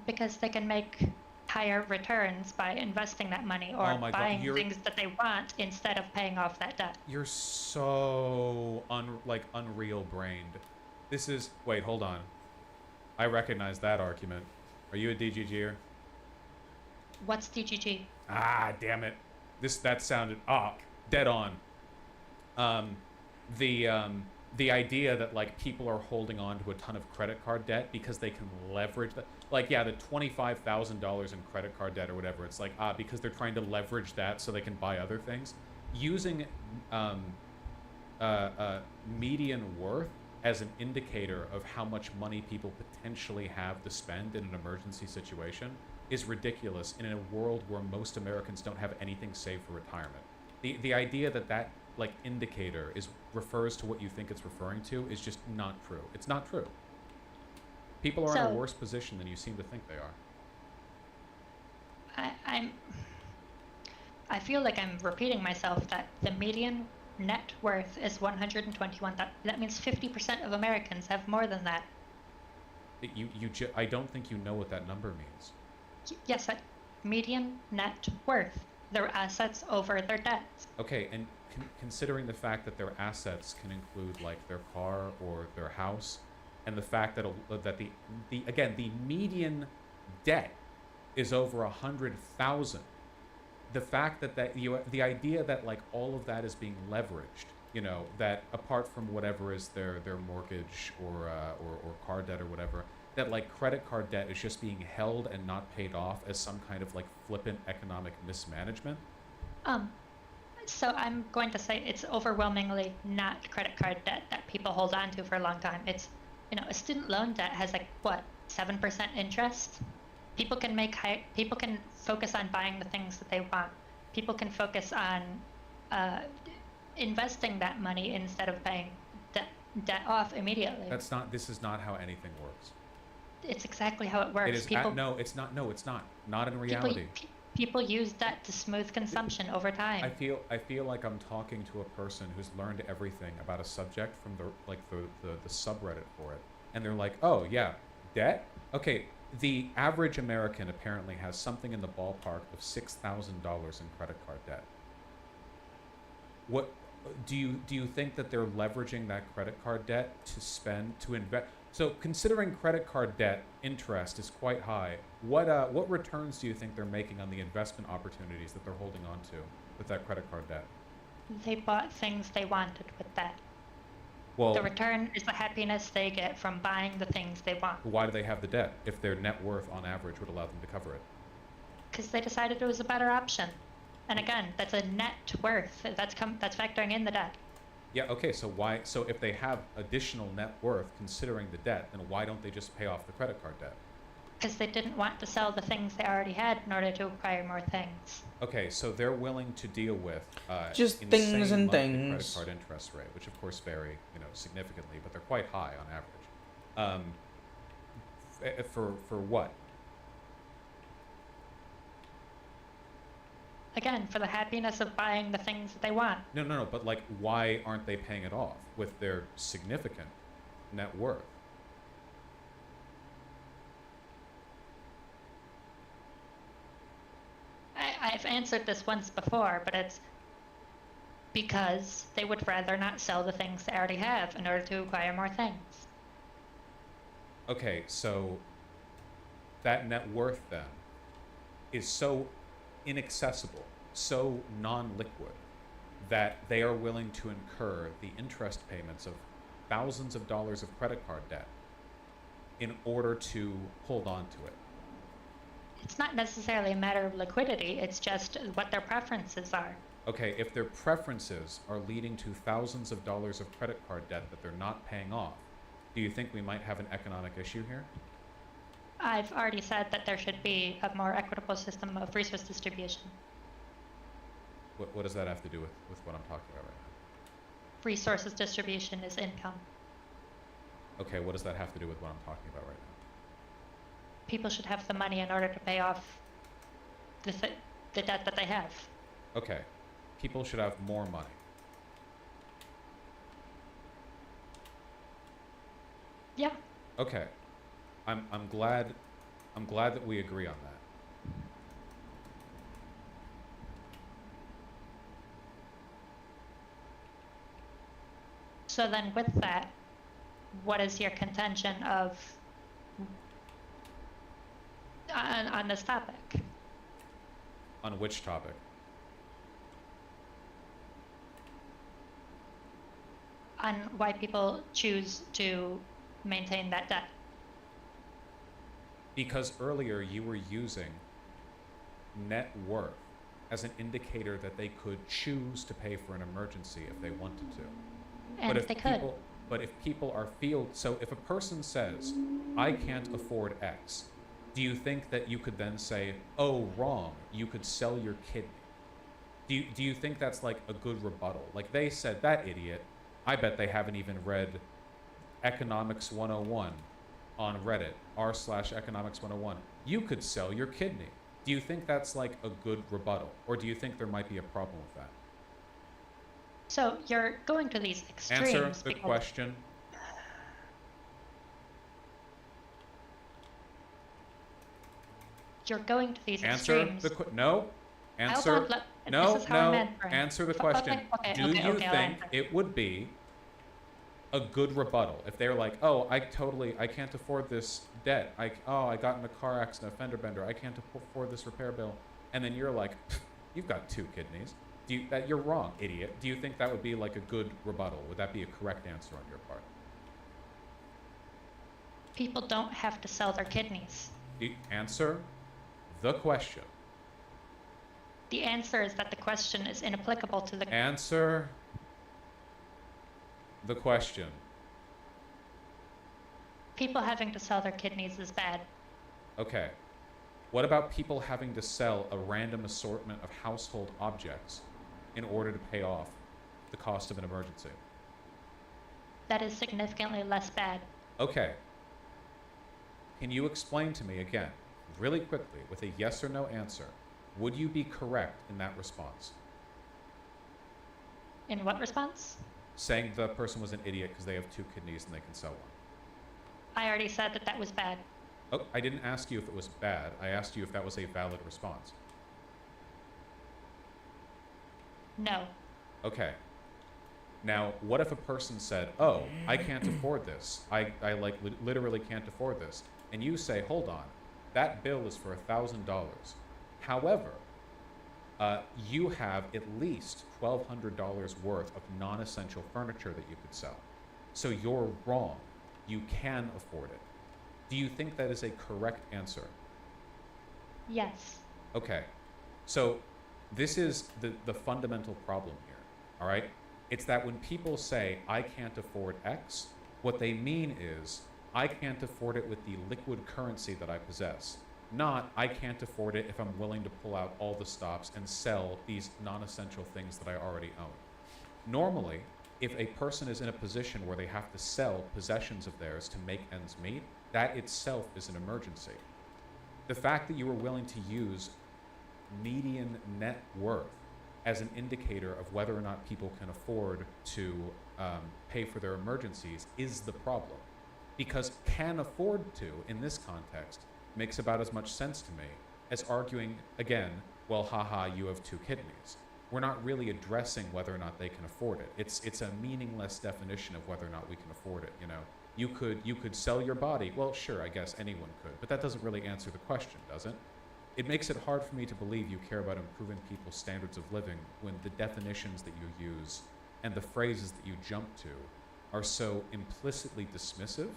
Because they can make higher returns by investing that money or buying things that they want instead of paying off that debt. You're so unreal-brained. This is... Wait, hold on. I recognize that argument. Are you a DGGer? What's DGG? Ah, damn it. That sounded... dead on. The idea that, like, people are holding on to a ton of credit card debt because they can leverage that. Like, yeah, the $25,000 in credit card debt or whatever, it's like, because they're trying to leverage that so they can buy other things. Using median worth as an indicator of how much money people potentially have to spend in an emergency situation is ridiculous in a world where most Americans don't have anything saved for retirement. The idea that like indicator refers to what you think it's referring to is just not true. It's not true. People are in a worse position than you seem to think they are. I feel like I'm repeating myself that the median net worth is 121. That means 50% of Americans have more than that. I don't think you know what that number means. Yes, median net worth. Their assets over their debts. Okay, and considering the fact that their assets can include like their car or their house, and the fact that the median debt is over 100,000. The fact that the idea that like all of that is being leveraged, you know, that apart from whatever is their mortgage or car debt or whatever, that like credit card debt is just being held and not paid off as some kind of like flippant economic mismanagement. So I'm going to say it's overwhelmingly not credit card debt that people hold on to for a long time. It's, you know, a student loan debt has like what, 7% interest. People can focus on buying the things that they want. People can focus on investing that money instead of paying debt off immediately. This is not how anything works. It's exactly how it works. It is. No, it's not. No, it's not. Not in reality. People use debt to smooth consumption over time. I feel like I'm talking to a person who's learned everything about a subject from the subreddit for it, and they're like, oh yeah, debt. Okay, the average American apparently has something in the ballpark of $6,000 in credit card debt. What do you think that they're leveraging that credit card debt to invest? So considering credit card debt interest is quite high, what returns do you think they're making on the investment opportunities that they're holding on to with that credit card debt? They bought things they wanted with that. Well, the return is the happiness they get from buying the things they want. Why do they have the debt if their net worth on average would allow them to cover it? Because they decided it was a better option. And again, that's a net worth. That's factoring in the debt. Yeah, okay, so if they have additional net worth considering the debt, then why don't they just pay off the credit card debt? Because they didn't want to sell the things they already had in order to acquire more things. Okay, so they're willing to deal with just things and credit things. card interest rate, which of course vary, significantly, but they're quite high on average. For what? Again, for the happiness of buying the things that they want. No, but like, why aren't they paying it off with their significant net worth? I've answered this once before, but it's because they would rather not sell the things they already have in order to acquire more things. Okay, so that net worth then is so inaccessible, so non-liquid, that they are willing to incur the interest payments of thousands of dollars of credit card debt in order to hold on to it. It's not necessarily a matter of liquidity, it's just what their preferences are. Okay, if their preferences are leading to thousands of dollars of credit card debt that they're not paying off, do you think we might have an economic issue here? I've already said that there should be a more equitable system of resource distribution. What does that have to do with what I'm talking about right now? Resources distribution is income. Okay, what does that have to do with what I'm talking about right now? People should have the money in order to pay off the debt that they have. Okay, people should have more money. Yeah. Okay, I'm glad that we agree on that. So then with that, what is your contention of on this topic? On which topic? On why people choose to maintain that debt. Because earlier you were using net worth as an indicator that they could choose to pay for an emergency if they wanted to. And they could. But if people are so if a person says, I can't afford X, do you think that you could then say, oh, wrong, you could sell your kidney? Do you think that's like a good rebuttal? Like they said, that idiot, I bet they haven't even read Economics 101 on Reddit, r/Economics 101. You could sell your kidney. Do you think that's like a good rebuttal? Or do you think there might be a problem with that? So you're going to these extremes. Answer the question. You're going to these Answer extremes. No. Answer. No. Answer the question. Okay, Do you think it would be a good rebuttal if they're like, oh, I can't afford this debt. I got in a car accident, a fender bender. I can't afford this repair bill. And then you're like, you've got 2 kidneys. You're wrong, idiot. Do you think that would be like a good rebuttal? Would that be a correct answer on your part? People don't have to sell their kidneys. Answer the question. The answer is that the question is inapplicable to the... Answer the question. People having to sell their kidneys is bad. Okay. What about people having to sell a random assortment of household objects in order to pay off the cost of an emergency? That is significantly less bad. Okay. Can you explain to me again, really quickly, with a yes or no answer, would you be correct in that response? In what response? Saying the person was an idiot because they have 2 kidneys and they can sell one. I already said that that was bad. Oh, I didn't ask you if it was bad. I asked you if that was a valid response. No. Okay. Now, what if a person said, oh, I can't afford this. I literally can't afford this. And you say, hold on, that bill is for $1,000. However, you have at least $1,200 worth of non-essential furniture that you could sell. So you're wrong. You can afford it. Do you think that is a correct answer? Yes. Okay. So this is the fundamental problem here, all right? It's that when people say, I can't afford X, what they mean is, I can't afford it with the liquid currency that I possess. Not, I can't afford it if I'm willing to pull out all the stops and sell these non-essential things that I already own. Normally, if a person is in a position where they have to sell possessions of theirs to make ends meet, that itself is an emergency. The fact that you are willing to use median net worth as an indicator of whether or not people can afford to pay for their emergencies is the problem. Because can afford to, in this context, makes about as much sense to me as arguing, again, well, haha, you have 2 kidneys. We're not really addressing whether or not they can afford it. It's a meaningless definition of whether or not we can afford it, you know? You could sell your body. Well, sure, I guess anyone could, but that doesn't really answer the question, does it? It makes it hard for me to believe you care about improving people's standards of living when the definitions that you use and the phrases that you jump to are so implicitly dismissive.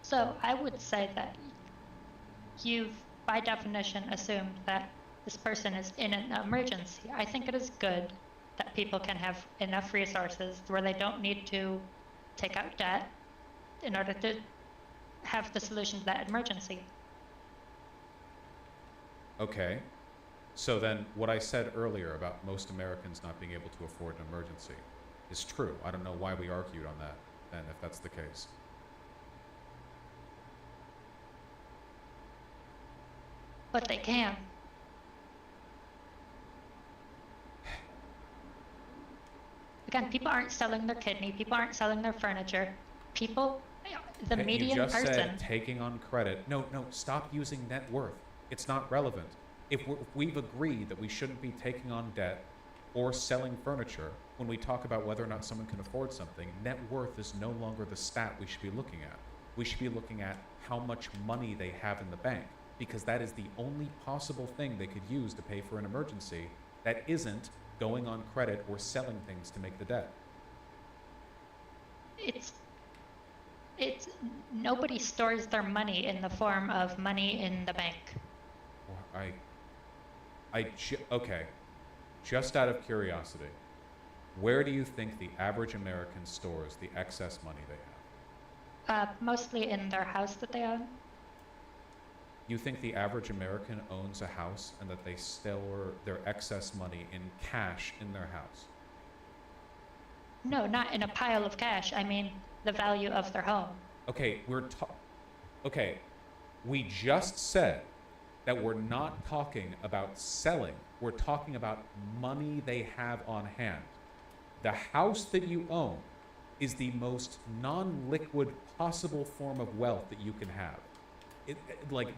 So I would say that you've, by definition, assumed that this person is in an emergency. I think it is good that people can have enough resources where they don't need to take out debt in order to have the solution to that emergency. Okay. So then what I said earlier about most Americans not being able to afford an emergency is true. I don't know why we argued on that then, if that's the case. But they can. Again, people aren't selling their kidney. People aren't selling their furniture. People, the median you just person. said taking on credit. No, stop using net worth. It's not relevant. If we've agreed that we shouldn't be taking on debt or selling furniture when we talk about whether or not someone can afford something, net worth is no longer the stat we should be looking at. We should be looking at how much money they have in the bank, because that is the only possible thing they could use to pay for an emergency that isn't going on credit or selling things to make the debt. It's nobody stores their money in the form of money in the bank. Okay, just out of curiosity, where do you think the average American stores the excess money they have? Mostly in their house that they own. You think the average American owns a house and that they store their excess money in cash in their house? No, not in a pile of cash. I mean the value of their home. Okay, we just said that we're not talking about selling. We're talking about money they have on hand. The house that you own is the most non-liquid possible form of wealth that you can have.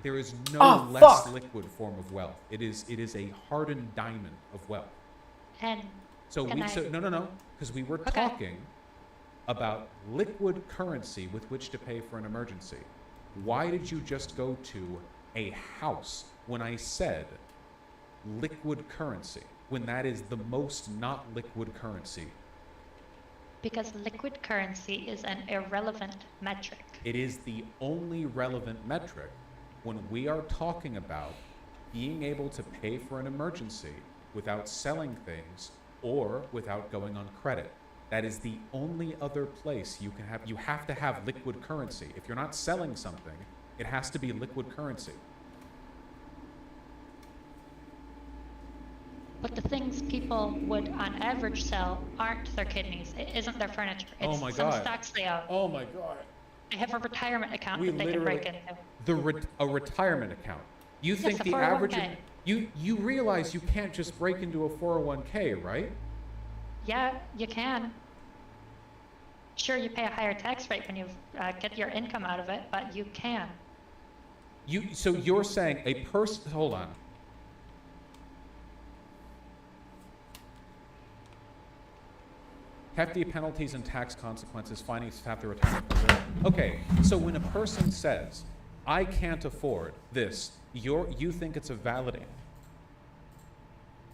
There is no less liquid form of wealth. It is a hardened diamond of wealth. And no, because we were talking about liquid currency with which to pay for an emergency. Why did you just go to a house when I said liquid currency, when that is the most not liquid currency? Because liquid currency is an irrelevant metric. It is the only relevant metric when we are talking about being able to pay for an emergency without selling things or without going on credit. That is the only other place you have to have liquid currency. If you're not selling something, it has to be liquid currency. But the things people would on average sell aren't their kidneys. It isn't their furniture. It's Oh my some God. stocks they own. Oh my God. They have a retirement account We that they can break literally- into. A retirement account. You think a the average 401k. you realize you can't just break into a 401k, right? Yeah, you can. Sure, you pay a higher tax rate when you get your income out of it, but you can. So you're saying a person, hold on. Hefty penalties and tax consequences, findings after retirement. Okay, so when a person says, I can't afford this, you think it's a valid